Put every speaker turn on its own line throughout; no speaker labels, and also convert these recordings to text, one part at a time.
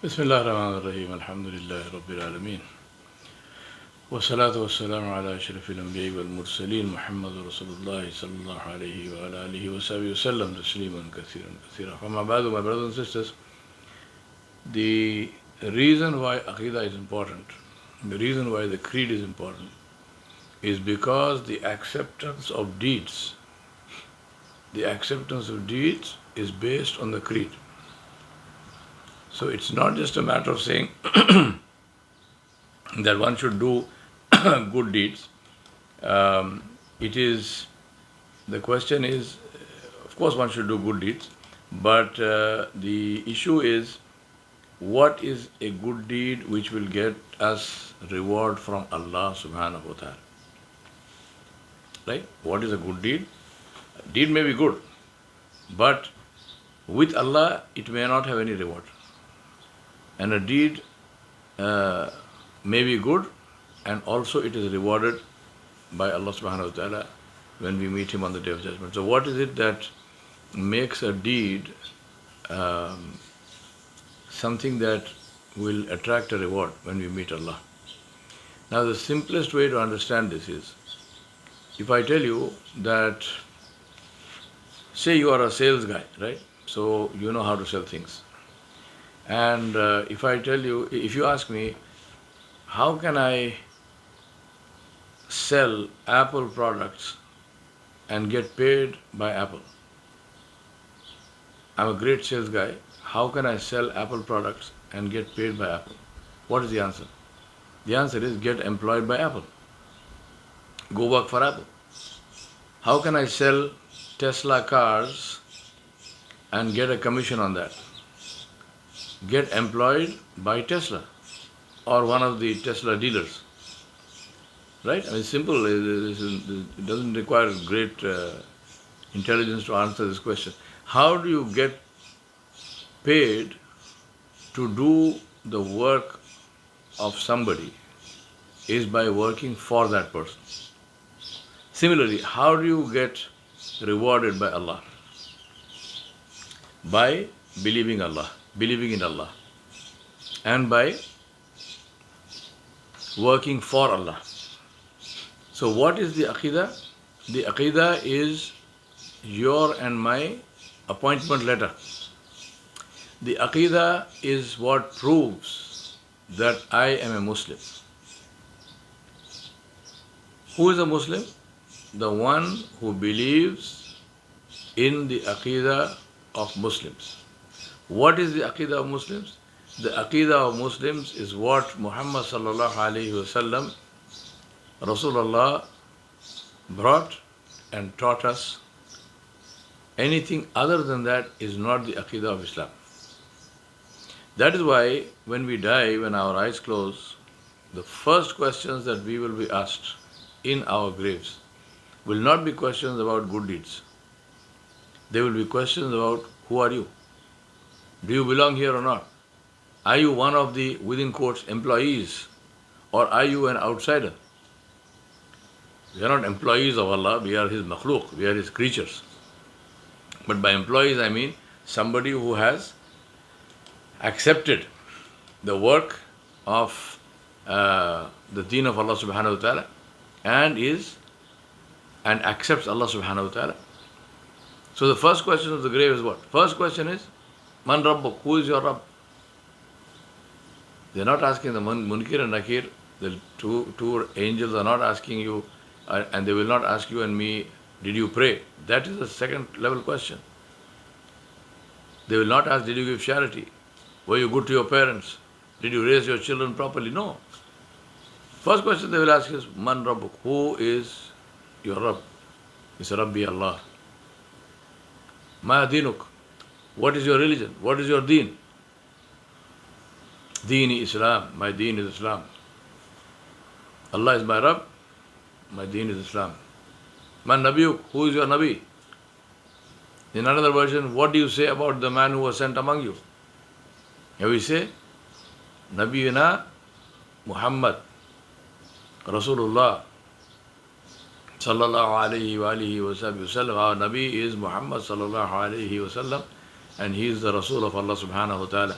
Bismillah ar-Rahman ar-Rahim. Alhamdulillah Rabbil Alameen. Wa salatu wa salamu ala ashrafil anbiya wal mursaleen Muhammad Rasulullah sallallahu alayhi wa ala alihi wa sahbihi wa sallam tasliman kathiran kathira. Amma ba'du, my brothers and sisters, the reason why Aqeedah is important, the reason why the creed is important, is because the acceptance of deeds is based on the creed. So it's not just a matter of saying that one should do good deeds. The question is, of course one should do good deeds, but the issue is, what is a good deed which will get us reward from Allah subhanahu wa ta'ala? Right? What is a good deed? A deed may be good, but with Allah it may not have any reward. And a deed may be good, and also it is rewarded by Allah subhanahu wa ta'ala when we meet Him on the Day of Judgment. So what is it that makes a deed something that will attract a reward when we meet Allah? Now the simplest way to understand this is, if I tell you that, say you are a sales guy, right? So you know how to sell things. And if you ask me, how can I sell Apple products and get paid by Apple? I'm a great sales guy. How can I sell Apple products and get paid by Apple? What is the answer? The answer is, get employed by Apple. Go work for Apple. How can I sell Tesla cars and get a commission on that? Get employed by Tesla or one of the Tesla dealers. Right? I mean, simple. It doesn't require great intelligence to answer this question. How do you get paid to do the work of somebody? Is by working for that person. Similarly, how do you get rewarded by Allah? By believing in Allah, and by working for Allah. So what is the Aqeedah? The Aqeedah is your and my appointment letter. The Aqeedah is what proves that I am a Muslim. Who is a Muslim? The one who believes in the Aqeedah of Muslims. What is the Aqeedah of Muslims? The Aqeedah of Muslims is what Muhammad sallallahu alayhi wasallam, Rasulullah, brought and taught us. Anything other than that is not the Aqeedah of Islam. That is why when we die, when our eyes close, the first questions that we will be asked in our graves will not be questions about good deeds. They will be questions about, who are you? Do you belong here or not? Are you one of the, within quotes, employees, or are you an outsider? We are not employees of Allah, we are His makhluk, we are His creatures. But by employees I mean somebody who has accepted the work of the deen of Allah subhanahu wa ta'ala and accepts Allah subhanahu wa ta'ala. So the first question of the grave is what? First question is, Man Rabbuk, who is your Rabb? They are not asking the Munkir and Nakir, the two angels are not asking you, and they will not ask you and me, did you pray? That is the second level question. They will not ask, did you give charity? Were you good to your parents? Did you raise your children properly? No. First question they will ask is, Man Rabbuk, who is your Rabb? It's Rabbi Allah. Ma dinuk, what is your religion? What is your deen? Deeni Islam, my deen is Islam. Allah is my Rabb, my deen is Islam. Man Nabiyuk, who is your Nabi? In another version, what do you say about the man who was sent among you? Here we say, Nabiyuna Muhammad, Rasulullah, sallallahu alayhi wa alihi wa sallam. Our Nabi is Muhammad sallallahu alayhi wa sallam, and he is the Rasul of Allah subhanahu wa ta'ala.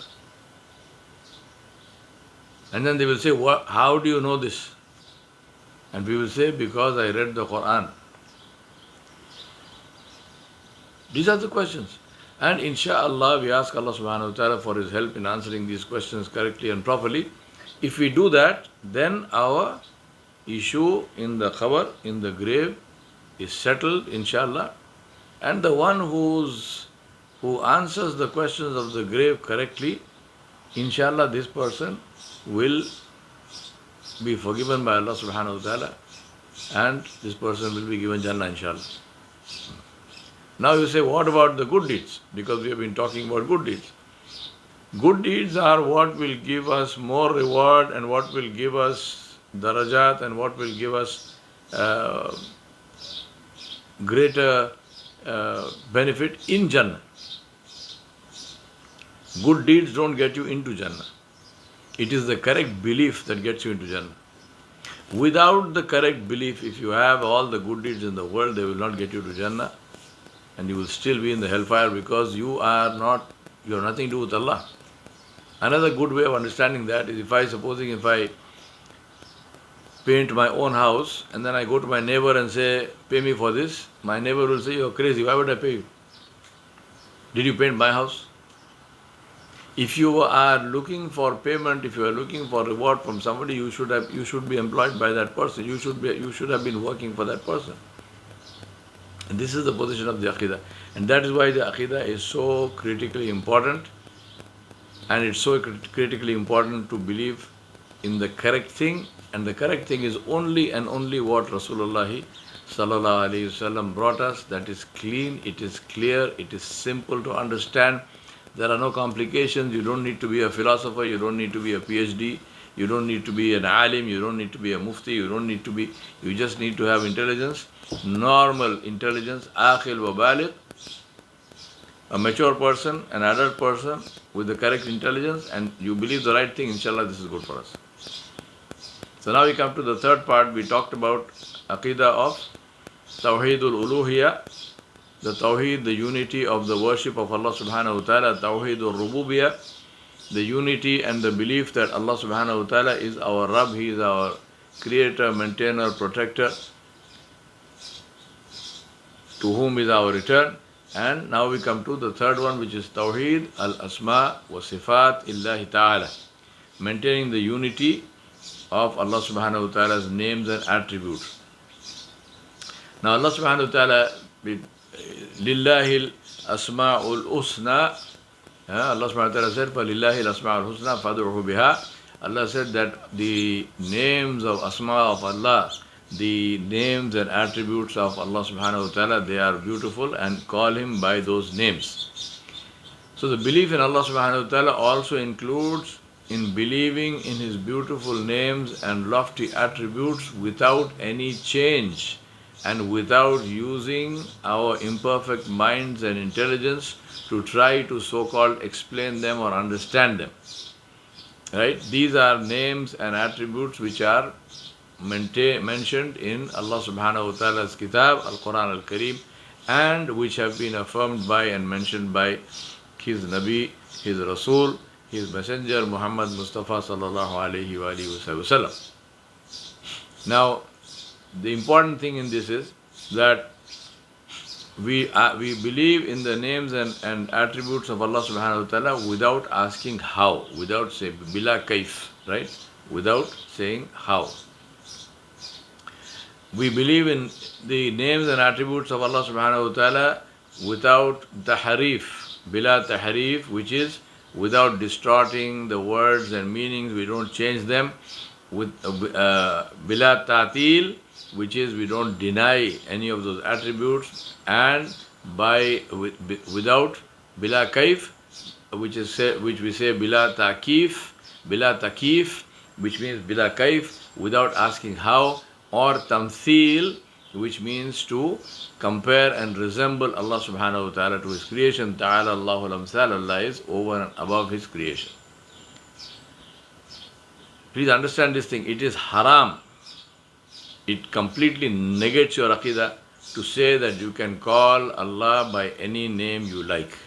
And then they will say, how do you know this? And we will say, because I read the Quran. These are the questions. And inshallah, we ask Allah subhanahu wa ta'ala for His help in answering these questions correctly and properly. If we do that, then our issue in the qabr, in the grave, is settled, inshallah. And the one who answers the questions of the grave correctly, inshallah, this person will be forgiven by Allah subhanahu wa ta'ala, and this person will be given Jannah, inshallah. Now you say, what about the good deeds? Because we have been talking about good deeds. Good deeds are what will give us more reward and what will give us darajat and what will give us greater benefit in Jannah. Good deeds don't get you into Jannah. It is the correct belief that gets you into Jannah. Without the correct belief, if you have all the good deeds in the world, they will not get you to Jannah, and you will still be in the hellfire because you have nothing to do with Allah. Another good way of understanding that is if I paint my own house and then I go to my neighbor and say, pay me for this, my neighbor will say, you're crazy, why would I pay you? Did you paint my house? If you are looking for payment, if you are looking for reward from somebody, you should be employed by that person. You should have been working for that person. And this is the position of the Aqeedah. And that is why the Aqeedah is so critically important. And it's so critically important to believe in the correct thing. And the correct thing is only and only what Rasulullah sallallahu alaihi wasallam brought us. That is clean, it is clear, it is simple to understand. There are no complications. You don't need to be a philosopher. You don't need to be a PhD. You don't need to be an alim. You don't need to be a mufti. You just need to have intelligence, normal intelligence, aqil wa baligh, a mature person, an adult person with the correct intelligence, and you believe the right thing, inshallah, this is good for us. So now we come to the third part. We talked about Aqeedah of Tawheedul Uluhiyya, the Tawheed, the unity of the worship of Allah subhanahu wa ta'ala, Tawheedul Rububiyyah, the unity and the belief that Allah subhanahu wa ta'ala is our Rabb, He is our creator, maintainer, protector, to whom is our return. And now we come to the third one, which is Tawheed al-Asma wa Sifat Illahi ta'ala, maintaining the unity of Allah subhanahu wa ta'ala's names and attributes. Now Allah subhanahu wa ta'ala, Lillahi al-Asma'ul Husna, Allah subhanahu wa ta'ala said, فَلِلَّهِ الْأَسْمَاءُ الْحُسْنَى فَادْعُوهُ بِهَا. Allah said that the names of Asma of Allah, the names and attributes of Allah subhanahu wa ta'ala, they are beautiful, and call Him by those names. So the belief in Allah subhanahu wa ta'ala also includes in believing in His beautiful names and lofty attributes without any change and without using our imperfect minds and intelligence to try to so-called explain them or understand them. Right? These are names and attributes which are mentioned in Allah subhanahu wa ta'ala's kitab, Al-Quran Al-Kareem, and which have been affirmed by and mentioned by His Nabi, His Rasul, His Messenger, Muhammad Mustafa sallallahu alayhi wa alihi wa sallam. Now, the important thing in this is that we believe in the names and attributes of Allah subhanahu wa ta'ala without asking how, without saying bila kaif, right? Without saying how. We believe in the names and attributes of Allah subhanahu wa ta'ala without tahrif, bila tahrif, which is without distorting the words and meanings. We don't change them. With bila ta'til, which is we don't deny any of those attributes, and without bila kaif, which we say bila takif, which means bila kaif, without asking how, or tamthil, which means to compare and resemble Allah subhanahu wa ta'ala to His creation. Ta'ala Allahul amthal, Allah is over and above His creation. Please understand this thing. It is haram. It completely negates your Aqeedah to say that you can call Allah by any name you like.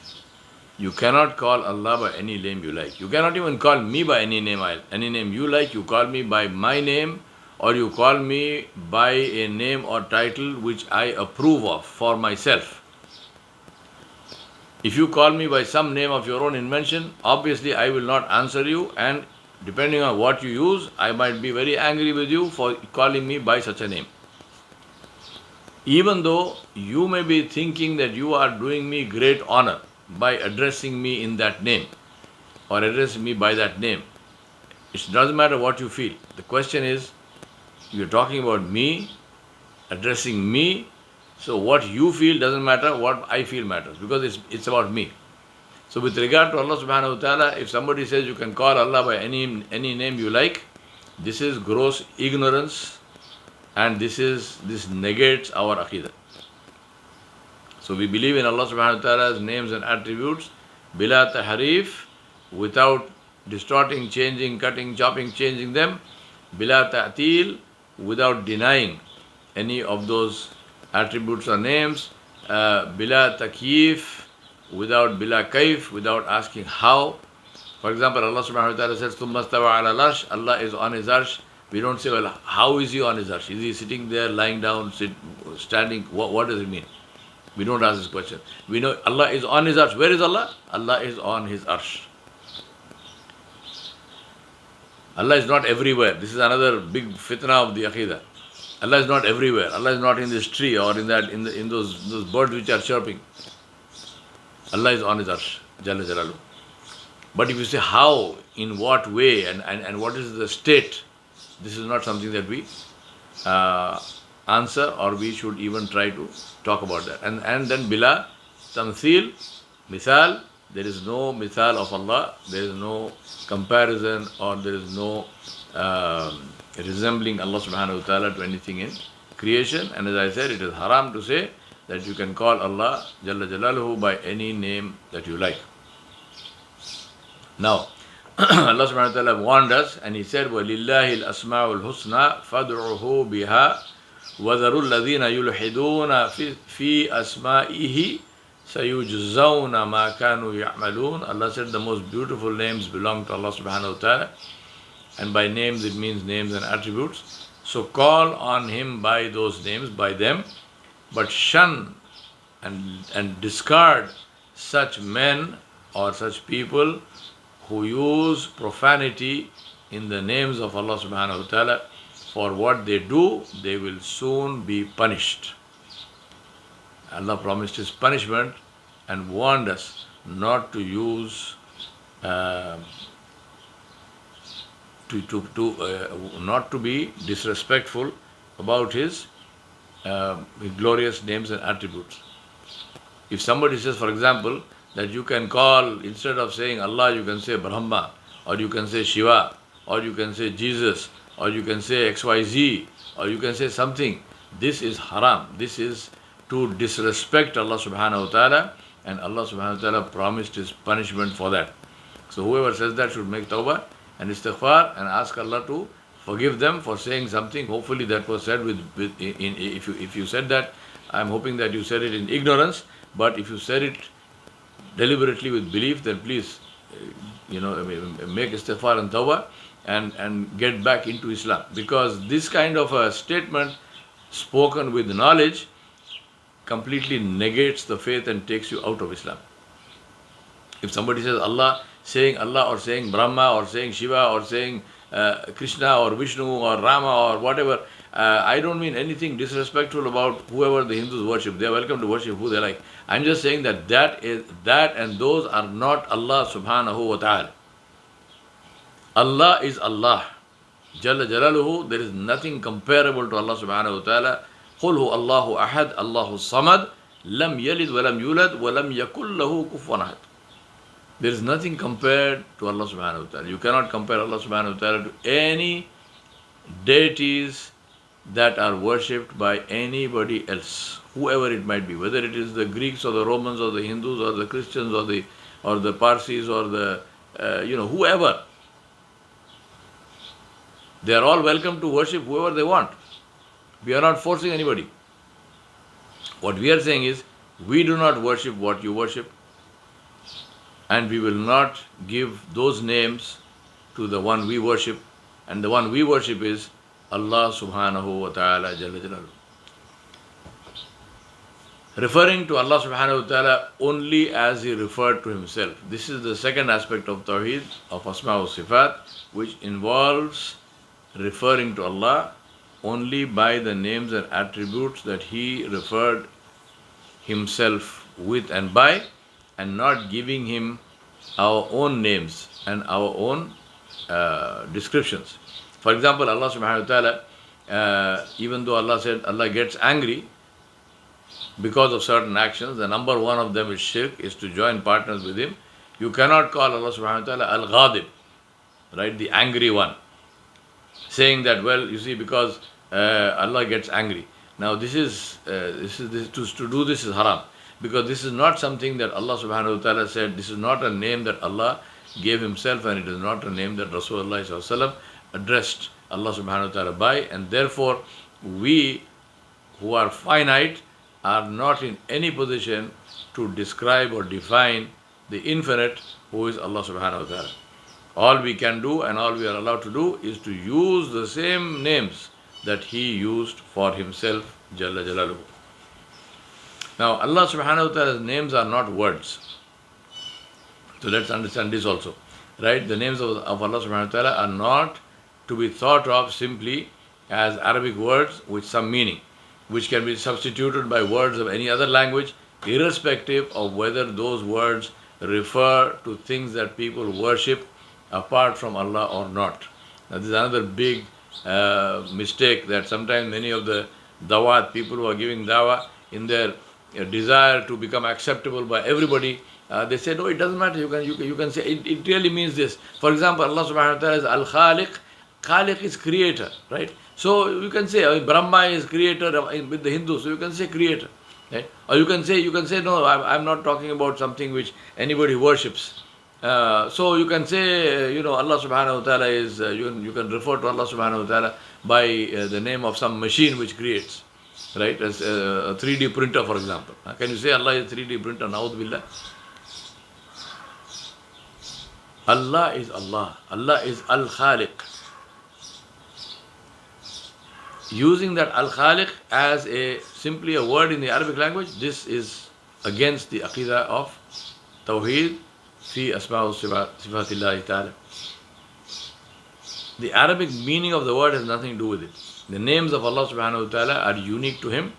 You cannot call Allah by any name you like. You cannot even call me by any name you like. You call me by my name, or you call me by a name or title which I approve of for myself. If you call me by some name of your own invention, obviously I will not answer you, and depending on what you use, I might be very angry with you for calling me by such a name. Even though you may be thinking that you are doing me great honor by addressing me in that name or addressing me by that name, it doesn't matter what you feel. The question is, you're talking about me, addressing me, so what you feel doesn't matter, what I feel matters, because it's about me. So with regard to Allah subhanahu wa ta'ala, if somebody says you can call Allah by any name you like, this is gross ignorance, and this negates our Aqeedah. So we believe in Allah subhanahu wa ta'ala's names and attributes, bila tahrif, without distorting, changing, cutting, chopping, changing them, bila ta'til, without denying any of those attributes or names, bila takyif, without bila kaif, without asking how. For example, Allah subhanahu wa ta'ala says, Thumma stawa ala al-arsh, Allah is on his arsh. We don't say, well, how is he on his arsh? Is he sitting there, lying down, standing? What does it mean? We don't ask this question. We know Allah is on his arsh. Where is Allah? Allah is on his arsh. Allah is not everywhere. This is another big fitna of the Aqeedah. Allah is not everywhere. Allah is not in this tree or in those birds which are chirping. Allah is on his arsh, Jalla Jalaluhu. But if you say how, in what way, and what is the state, this is not something that we answer, or we should even try to talk about that. And then bila tamthil, misal, there is no misal of Allah, there is no comparison, or there is no resembling Allah subhanahu wa ta'ala to anything in creation. And as I said, it is haram to say that you can call Allah Jalla Jalaluhu by any name that you like. Now, Allah subhanahu wa ta'ala warned us, and He said, وَلِلَّهِ الْأَسْمَاءُ الْحُسْنَى فَادْعُوهُ بِهَا وَذَرُوا الَّذِينَ يُلْحِدُونَ فِي أَسْمَائِهِ سَيُجْزَوْنَ مَا كَانُوا يَعْمَلُونَ. Allah said the most beautiful names belong to Allah subhanahu wa ta'ala, and by names it means names and attributes. So call on Him by those names, by them, but shun and discard such men or such people who use profanity in the names of Allah subhanahu wa ta'ala. For what they do, they will soon be punished. Allah promised His punishment and warned us not to use, not to be disrespectful about His glorious names and attributes. If somebody says, for example, that you can call, instead of saying Allah, you can say Brahma, or you can say Shiva, or you can say Jesus, or you can say XYZ, or you can say something, this is haram. This is to disrespect Allah subhanahu wa ta'ala, and Allah subhanahu wa ta'ala promised His punishment for that. So whoever says that should make tawbah and istighfar and ask Allah to forgive them for saying something. Hopefully that was said if you said that, I'm hoping that you said it in ignorance, but if you said it deliberately with belief, then please, make istighfar and tawbah and get back into Islam. Because this kind of a statement spoken with knowledge completely negates the faith and takes you out of Islam. If somebody says Allah or saying Brahma or saying Shiva or saying Krishna or Vishnu or Rama or whatever, I don't mean anything disrespectful about whoever the Hindus worship. They are welcome to worship who they like. I'm just saying that and those are not Allah subhanahu wa ta'ala. Allah is Allah. Jalla Jalaluhu, there is nothing comparable to Allah subhanahu wa ta'ala. قُلْ هُوَ اللَّهُ أَحَدٌ اللَّهُ الصَّمَدُ لَمْ يَلِدْ وَلَمْ يُولَدْ وَلَمْ يَكُنْ لَهُ كُفُوًا أَحَدٌ. There is nothing compared to Allah subhanahu wa ta'ala. You cannot compare Allah subhanahu wa ta'ala to any deities that are worshipped by anybody else, whoever it might be, whether it is the Greeks or the Romans or the Hindus or the Christians or the Parsis or the whoever. They are all welcome to worship whoever they want. We are not forcing anybody. What we are saying is, we do not worship what you worship. and we will not give those names to the one we worship, and the one we worship is Allah subhanahu wa ta'ala jalla jalaluhu. Referring to Allah subhanahu wa ta'ala only as He referred to Himself. This is the second aspect of Tawheed, of Asma wa Sifat, which involves referring to Allah only by the names and attributes that He referred Himself with and by, and not giving Him our own names and our own descriptions. For example, Allah subhanahu wa ta'ala, even though Allah said Allah gets angry because of certain actions, the number one of them is shirk, is to join partners with Him. You cannot call Allah subhanahu wa ta'ala Al-Ghadib, right, the angry one, saying that, well, you see, because Allah gets angry. Now to do this is haram, because this is not something that Allah subhanahu wa ta'ala said. This is not a name that Allah gave Himself, and it is not a name that Rasulullah sallallahu alaihi wasallam addressed Allah subhanahu wa ta'ala by, and therefore we who are finite are not in any position to describe or define the infinite, who is Allah subhanahu wa ta'ala. All we can do and all we are allowed to do is to use the same names that He used for Himself jalla jalaluhu. Now Allah subhanahu wa ta'ala's names are not words. So let's understand this also, right? The names of Allah subhanahu wa ta'ala are not to be thought of simply as Arabic words with some meaning, which can be substituted by words of any other language, irrespective of whether those words refer to things that people worship apart from Allah or not. Now this is another big mistake, that sometimes many of the dawat, people who are giving dawah, in their desire to become acceptable by everybody, they say, no, it doesn't matter, you can say, it really means this. For example, Allah subhanahu wa ta'ala is Al-Khaliq. Khaliq is creator, right? So you can say, Brahma is creator with the Hindus, so you can say creator, right? Or you can say, no, I'm not talking about something which anybody worships. So you can say, Allah subhanahu wa ta'ala is, you can refer to Allah subhanahu wa ta'ala by the name of some machine which creates, right? As a 3D printer, for example. Can you say Allah is a 3D printer? Na'udhu billah. Allah is Allah. Allah is Al-Khaliq. Using that Al-Khaliq as simply a word in the Arabic language, this is against the Aqeeda of Tawheed fi Asma wa Sifatillahi ta'ala. The Arabic meaning of the word has nothing to do with it. The names of Allah subhanahu wa ta'ala are unique to Him,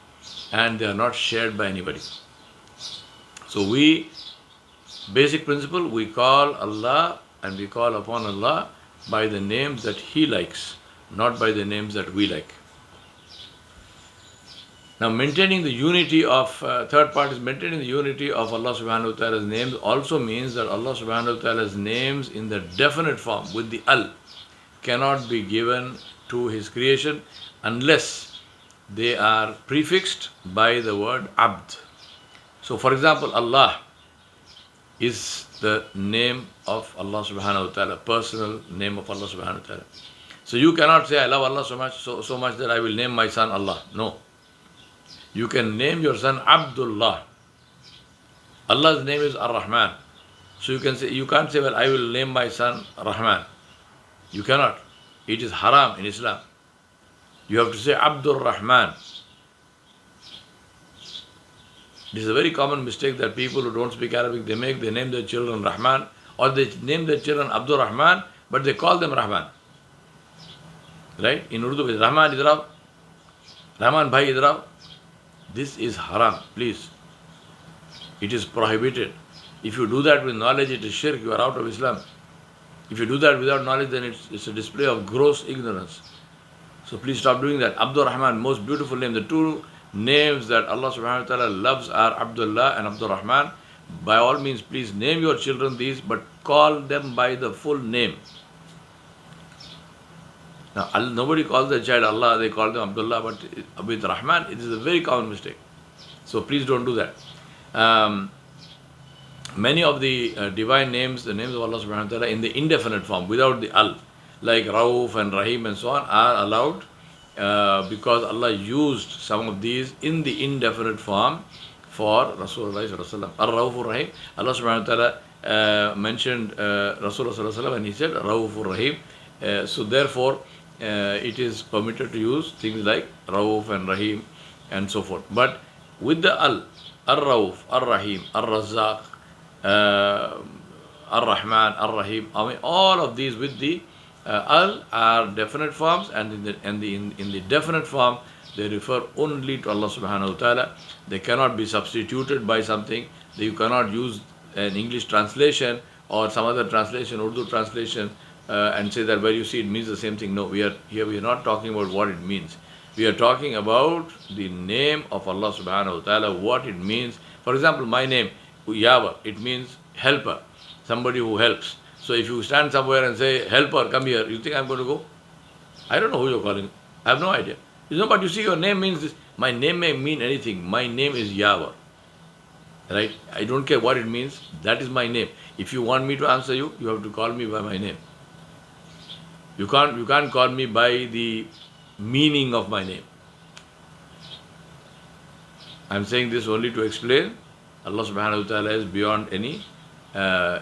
and they are not shared by anybody. So basic principle, we call Allah and we call upon Allah by the names that He likes, not by the names that we like. Now maintaining the unity of, third part is maintaining the unity of Allah subhanahu wa ta'ala's names also means that Allah subhanahu wa ta'ala's names in the definite form with the Al cannot be given to His creation unless they are prefixed by the word Abd. So for example, Allah is the name of Allah subhanahu wa ta'ala, personal name of Allah subhanahu wa ta'ala. So you cannot say, I love Allah so much that I will name my son Allah. No. You can name your son Abdullah. Allah's name is Ar-Rahman. So you can't say, well, I will name my son Rahman. You cannot. It is haram in Islam. You have to say Abdur Rahman. This is a very common mistake that people who don't speak Arabic, they name their children Rahman, or they name their children Abdur Rahman, but they call them Rahman. Right? In Urdu, Rahman idrao, Rahman bhai idrao. This is haram, please. It is prohibited. If you do that with knowledge, it is shirk, you are out of Islam. If you do that without knowledge, then it's a display of gross ignorance. So please stop doing that. Abdur Rahman, most beautiful name. The two names that Allah subhanahu wa ta'ala loves are Abdullah and Abdur Rahman. By all means, please name your children these, but call them by the full name. Now, nobody calls their child Allah, they call them Abdullah, but with Rahman, it is a very common mistake. So please don't do that. Many of the divine names, the names of Allah subhanahu wa ta'ala in the indefinite form, without the Al, like Rauf and Rahim and so on, are allowed because Allah used some of these in the indefinite form for Rasulullah sallallahu alaihi wasallam. Ar-Rauf Rahim, Allah subhanahu wa ta'ala mentioned Rasulullah sallallahu alaihi wasallam, and he said Raufur Rahim. So therefore, it is permitted to use things like Rauf and Rahim and so forth. But with the Ar-Rauf, Ar-Rahim, Ar-Razzaq, Ar-Rahman, Ar-Rahim, I mean all of these with the Al are definite forms, and in the definite form they refer only to Allah subhanahu wa ta'ala. They cannot be substituted by something. You cannot use an English translation or some other translation, Urdu translation, and say that, well, you see, it means the same thing. No, we are not talking about what it means. We are talking about the name of Allah subhanahu wa ta'ala, what it means. For example, my name, Yawar, it means helper, somebody who helps. So if you stand somewhere and say, helper, come here, you think I'm going to go? I don't know who you're calling. I have no idea. You know, but you see, your name means this. My name may mean anything. My name is Yawar. Right? I don't care what it means. That is my name. If you want me to answer you, you have to call me by my name. You can't call me by the meaning of my name. I'm saying this only to explain Allah subhanahu wa ta'ala is beyond any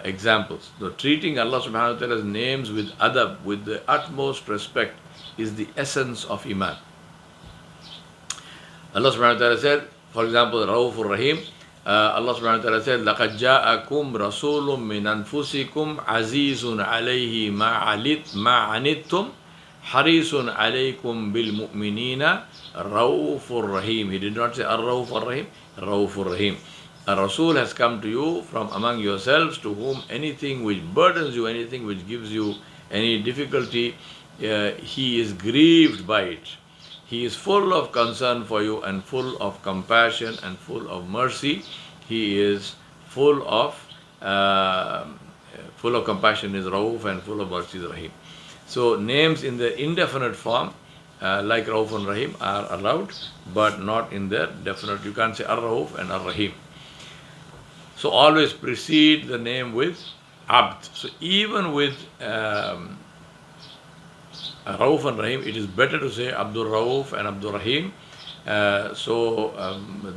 examples. So treating Allah subhanahu wa ta'ala's names with adab, with the utmost respect, is the essence of Iman. Allah subhanahu wa ta'ala said, for example, Raufur Rahim, Allah subhanahu wa ta'ala said, لَقَدْ جَاءَكُمْ رَسُولٌ مِّنْ أَنفُسِكُمْ عَزِيزٌ عَلَيْهِ مَا عَنِتُّمْ حَرِيصٌ عَلَيْكُمْ بِالْمُؤْمِنِينَ رَوْفُ Rahim. He did not say Ar-Rauf Ar-Rahim, Raufur Rahim. A Rasul has come to you from among yourselves, to whom anything which burdens you, anything which gives you any difficulty, he is grieved by it. He is full of concern for you and full of compassion and full of mercy. He is full of compassion is Rauf, and full of mercy is Rahim. So names in the indefinite form, like Rauf and Rahim, are allowed, but not in their definite. You can't say Ar-Rauf and Ar-Rahim. So always precede the name with Abd. So even with Rauf and Rahim, it is better to say Abdul Rauf and Abdul Rahim.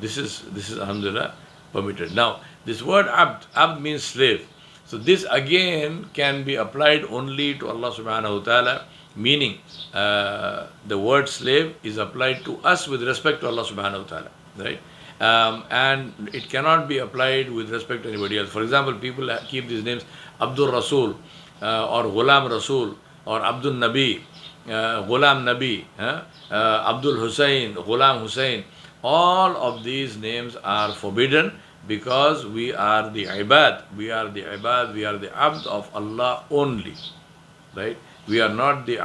This is Alhamdulillah permitted. Now, this word Abd means slave. So this again can be applied only to Allah subhanahu wa ta'ala, meaning the word slave is applied to us with respect to Allah subhanahu wa ta'ala, right? And it cannot be applied with respect to anybody else. For example, people keep these names Abdul Rasul or Ghulam Rasul or Abdul Nabi, Ghulam Nabi, Abdul Hussain, Ghulam Hussain. All of these names are forbidden, because we are the ibad, we are the abd of Allah only, right? We are not the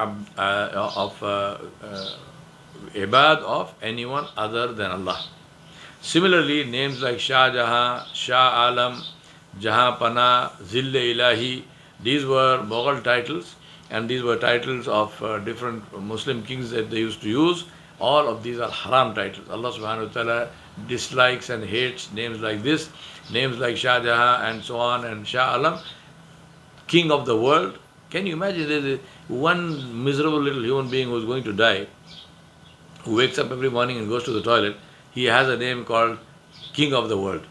ibad of anyone other than Allah. Similarly, names like Shah Jahan, Shah Alam, Jahan Pana, Zille Ilahi, these were Mughal titles, and these were titles of different Muslim kings that they used to use. All of these are haram titles. Allah subhanahu wa ta'ala dislikes and hates names like this, names like Shah Jahan and so on, and Shah Alam, king of the world. Can you imagine there's one miserable little human being who is going to die, who wakes up every morning and goes to the toilet, he has a name called king of the world.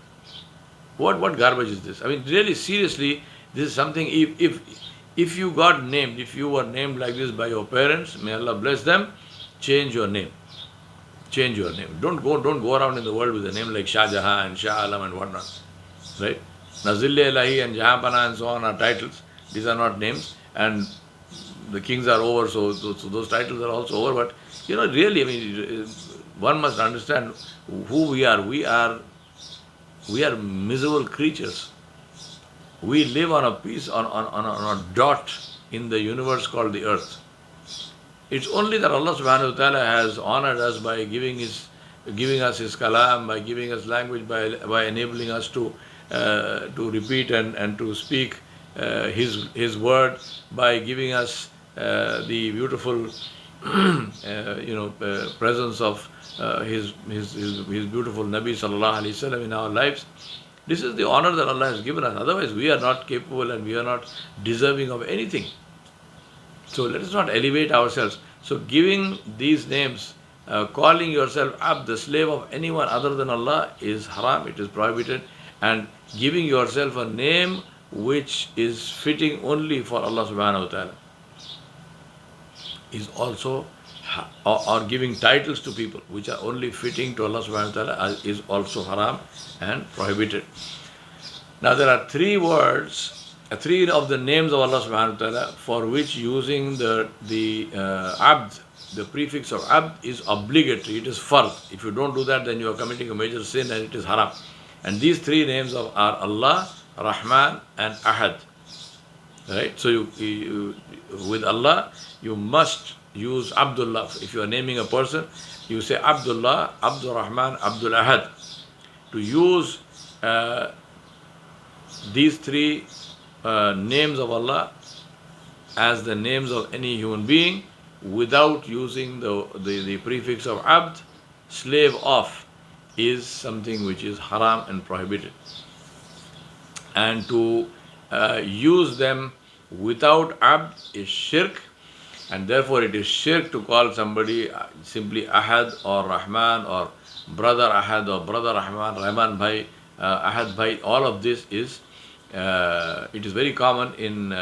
What garbage is this? I mean, really, seriously, this is something, if you got named, if you were named like this by your parents, may Allah bless them, change your name. Change your name. Don't go around in the world with a name like Shah Jahan and Shah Alam and whatnot. Right? Nazille Ilahi and Jahan Pana and so on are titles. These are not names. And the kings are over, so those titles are also over. But, really, I mean, one must understand who we are. We are miserable creatures. We live on a piece, on a dot in the universe called the earth. It's only that Allah subhanahu wa ta'ala has honored us by giving us His kalam, by giving us language, by enabling us to repeat and to speak His word, by giving us the beautiful presence of His beautiful Nabi sallallahu alaihi wasallam in our lives. This is the honor that Allah has given us. Otherwise, we are not capable and we are not deserving of anything. So let us not elevate ourselves. So giving these names, calling yourself Abd, the slave of anyone other than Allah, is haram, it is prohibited. And giving yourself a name which is fitting only for Allah subhanahu wa ta'ala is also, or giving titles to people which are only fitting to Allah subhanahu wa ta'ala is also haram and prohibited. Now there are three words, three of the names of Allah subhanahu wa ta'ala for which using the abd, the prefix of abd is obligatory, it is fard. If you don't do that, then you are committing a major sin and it is haram. And these three names are Allah, Rahman and Ahad. Right? So you with Allah, you must use Abdullah. If you are naming a person, you say Abdullah, Abdul Rahman, Abdul Ahad. To use these three names of Allah as the names of any human being without using the prefix of abd, slave of, is something which is haram and prohibited. And to use them without abd is shirk, and therefore it is shirk to call somebody simply Ahad or Rahman or brother Ahad or brother Rahman, Rahman Bhai, Ahad Bhai. All of this is, it is very common in,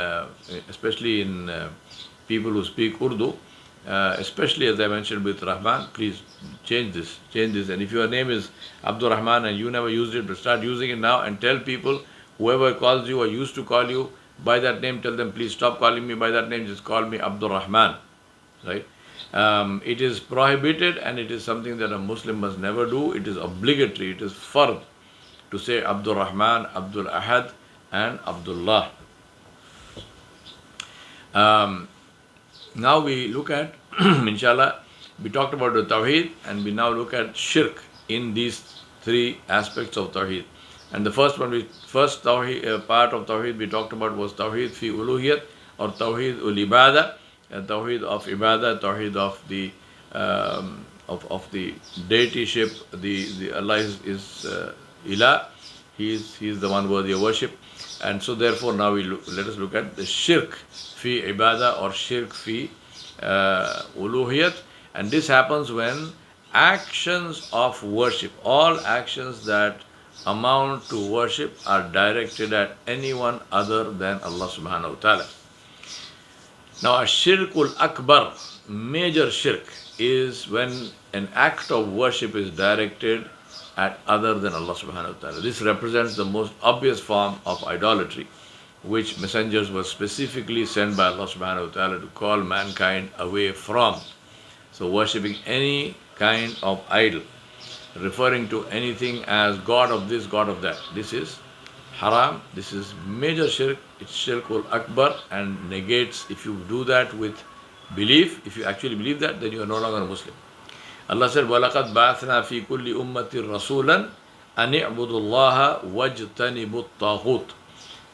especially in people who speak Urdu, especially as I mentioned with Rahman. Please change this. And if your name is Abdul Rahman and you never used it, but start using it now and tell people, whoever calls you or used to call you by that name, tell them, please stop calling me by that name, just call me Abdul Rahman. Right? It is prohibited and it is something that a Muslim must never do. It is obligatory, it is fard to say Abdul Rahman, Abdul Ahad and Abdullah. Now we look at, inshallah, we talked about the Tawheed and we now look at shirk in these three aspects of Tawheed. And the first one, first Tawheed, part of Tawheed we talked about was Tawheed fi uluhiyat or Tawheed ul ibadah, Tawheed of ibadah, Tawheed of the deityship. The Allah is ilah. He is the one worthy of worship. And so therefore now let us look at the shirk fi ibadah or shirk fi uluhiyat. And this happens when actions of worship, all actions that amount to worship, are directed at anyone other than Allah subhanahu wa ta'ala. Now a shirkul akbar, major shirk, is when an act of worship is directed at other than Allah subhanahu wa ta'ala. This represents the most obvious form of idolatry, which messengers were specifically sent by Allah subhanahu wa ta'ala to call mankind away from. So worshipping any kind of idol, referring to anything as God of this, God of that, this is haram, this is major shirk, it's shirkul akbar, and negates, if you do that with belief, if you actually believe that, then you are no longer a Muslim. Allah said, وَلَقَدْ بَعَثْنَا فِي كُلِّ أُمَّةٍ رَسُولًا أَنِ اعْبُدُوا اللَّهَ وَاجْتَنِبُوا الطَّاغُوتَ.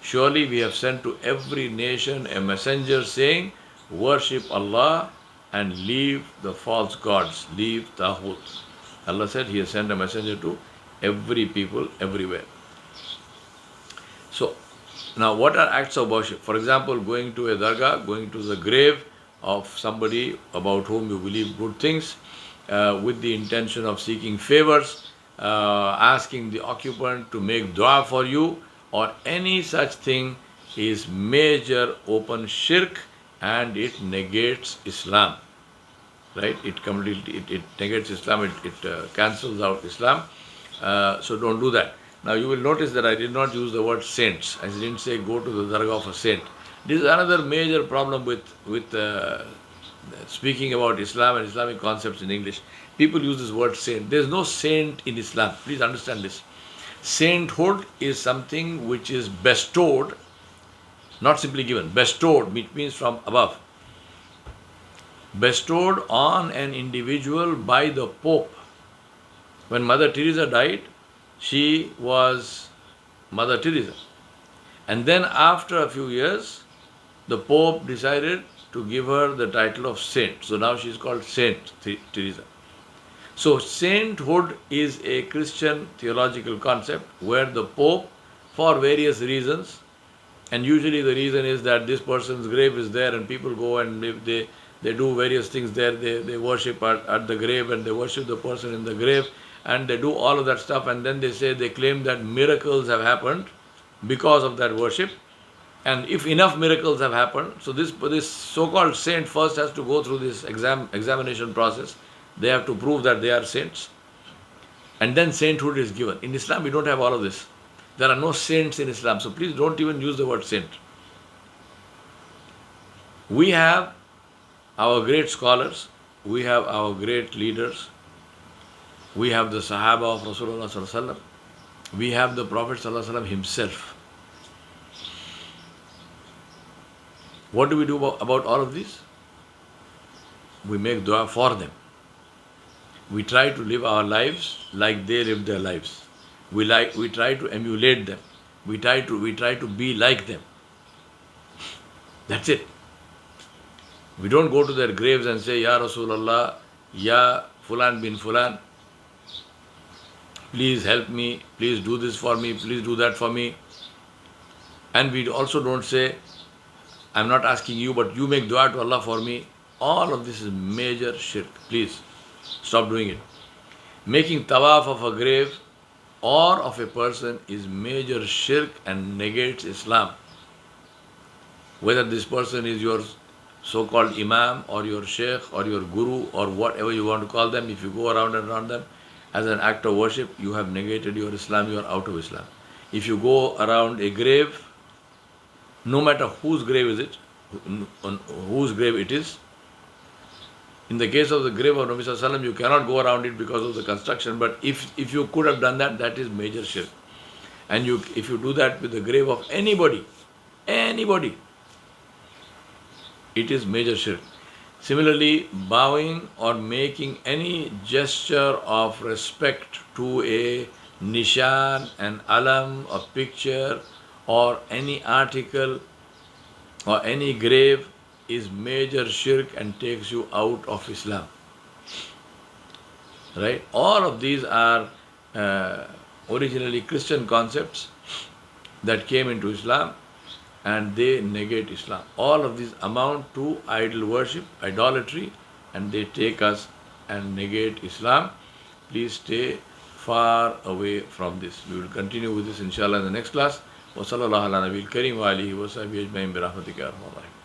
Surely we have sent to every nation a messenger saying, worship Allah and leave the false gods, leave Taghut. Allah said He has sent a messenger to every people, everywhere. So, now what are acts of worship? For example, going to a dargah, going to the grave of somebody about whom you believe good things, with the intention of seeking favors, asking the occupant to make dua for you, or any such thing, is major open shirk, and it negates Islam. Right? It completely it negates Islam, it cancels out Islam. So don't do that. Now you will notice that I did not use the word saints. I didn't say go to the dargah of a saint. This is another major problem with speaking about Islam and Islamic concepts in English. People use this word saint. There is no saint in Islam. Please understand this. Sainthood is something which is bestowed, not simply given. Bestowed means from above. Bestowed on an individual by the Pope. When Mother Teresa died, she was Mother Teresa. And then after a few years, the Pope decided to give her the title of saint. So now she is called Saint Teresa. So sainthood is a Christian theological concept where the Pope, for various reasons, and usually the reason is that this person's grave is there and people go and they do various things there. They worship at the grave and they worship the person in the grave and they do all of that stuff, and then they say, they claim that miracles have happened because of that worship, And if enough miracles have happened, so this so-called saint first has to go through this examination process. They have to prove that they are saints, and then sainthood is given. In Islam, we don't have all of this. There are no saints in Islam, so please don't even use the word saint. We have our great scholars, we have our great leaders, we have the Sahaba of Rasulullah Sallallahu Alaihi Wasallam, we have the Prophet Sallallahu Alaihi Wasallam himself. What do we do about all of these? We make dua for them. We try to live our lives like they live their lives. We try to emulate them. We try to be like them. That's it. We don't go to their graves and say, Ya Rasulullah, Ya Fulan bin Fulan, please help me, please do this for me, please do that for me. And we also don't say, I'm not asking you, but you make dua to Allah for me. All of this is major shirk. Please stop doing it. Making tawaf of a grave or of a person is major shirk and negates Islam. Whether this person is your so-called imam or your sheikh or your guru or whatever you want to call them, if you go around and around them as an act of worship, you have negated your Islam, you are out of Islam. If you go around a grave, no matter whose grave is it, on whose grave it is. In the case of the grave of Nabi Sallallahu Alaihi Wasallam, you cannot go around it because of the construction, but if you could have done that, that is major shirk. And if you do that with the grave of anybody, it is major shirk. Similarly, bowing or making any gesture of respect to a nishan, an alam, a picture, or any article or any grave is major shirk and takes you out of Islam. Right? All of these are originally Christian concepts that came into Islam and they negate Islam. All of these amount to idol worship, idolatry, and they take us and negate Islam. Please stay far away from this. We will continue with this inshallah in the next class. وصلى الله على نبي الكريم وآله وصحبه أجمعين برحمتك يا أرحم الراحمين.